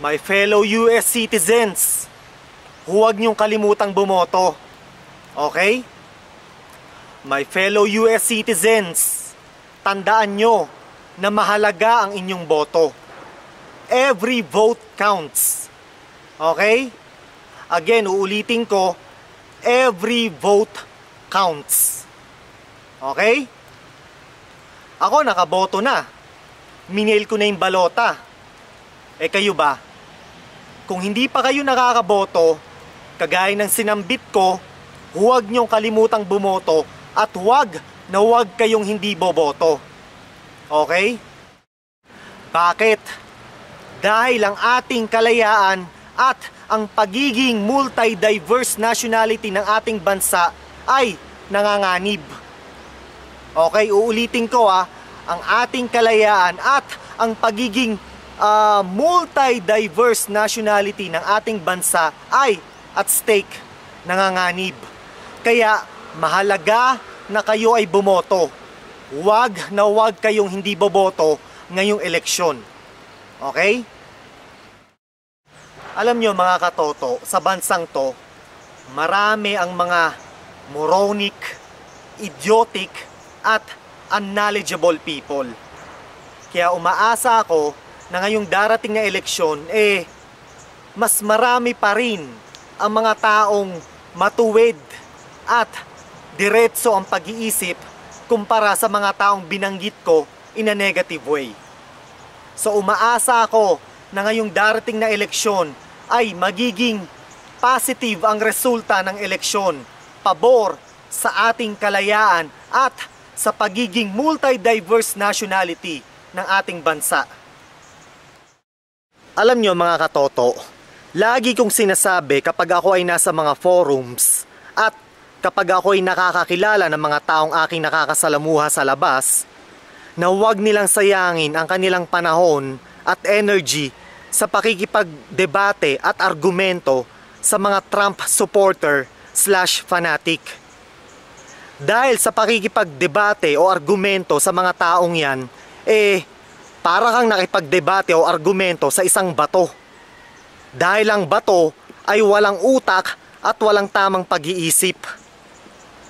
My fellow US citizens, huwag niyong kalimutang bumoto. Okay? My fellow US citizens, tandaan nyo na mahalaga ang inyong boto. Every vote counts. Okay? Again, uulitin ko, every vote counts. Okay? Ako nakaboto na. Minail ko na yung balota. Eh kayo ba? Kung hindi pa kayo nakakaboto, kagaya ng sinambit ko, huwag niyong kalimutang bumoto at huwag kayong hindi boboto. Okay? Bakit? Dahil ang ating kalayaan at ang pagiging multi-diverse nationality ng ating bansa ay nanganganib. Okay, uulitin ko ang ating kalayaan at ang pagiging multi-diverse nationality ng ating bansa ay at stake, nanganganib. Kaya mahalaga na kayo ay bumoto. Huwag kayong hindi boboto ngayong eleksyon. Okay? Alam nyo mga katoto, sa bansang to, marami ang mga moronic, idiotic, at unknowledgeable people. Kaya umaasa ako na ngayong darating na eleksyon, mas marami pa rin ang mga taong matuwid at diretso ang pag-iisip kumpara sa mga taong binanggit ko in a negative way. So umaasa ako na ngayong darating na eleksyon ay magiging positive ang resulta ng eleksyon, pabor sa ating kalayaan at sa pagiging multi-diverse nationality ng ating bansa. Alam nyo mga katoto, lagi kong sinasabi kapag ako ay nasa mga forums at kapag ako ay nakakakilala ng mga taong aking nakakasalamuha sa labas, na huwag nilang sayangin ang kanilang panahon at energy sa pakikipagdebate at argumento sa mga Trump supporter / fanatic. Dahil sa pakikipagdebate o argumento sa mga taong yan, para kang nakipagdebate o argumento sa isang bato. Dahil ang bato ay walang utak at walang tamang pag-iisip.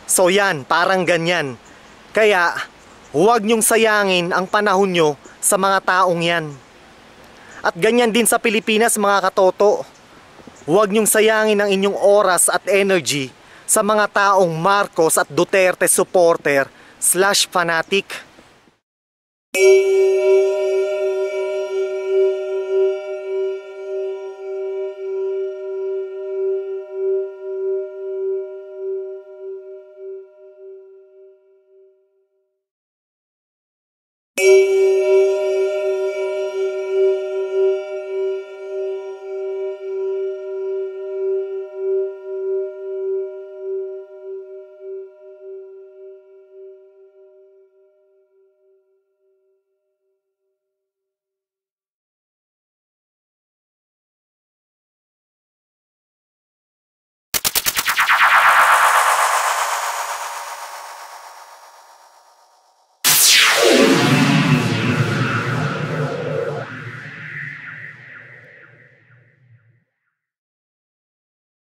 So yan, parang ganyan. Kaya huwag niyong sayangin ang panahon nyo sa mga taong yan. At ganyan din sa Pilipinas mga katoto. Huwag niyong sayangin ang inyong oras at energy sa mga taong Marcos at Duterte supporter / fanatic.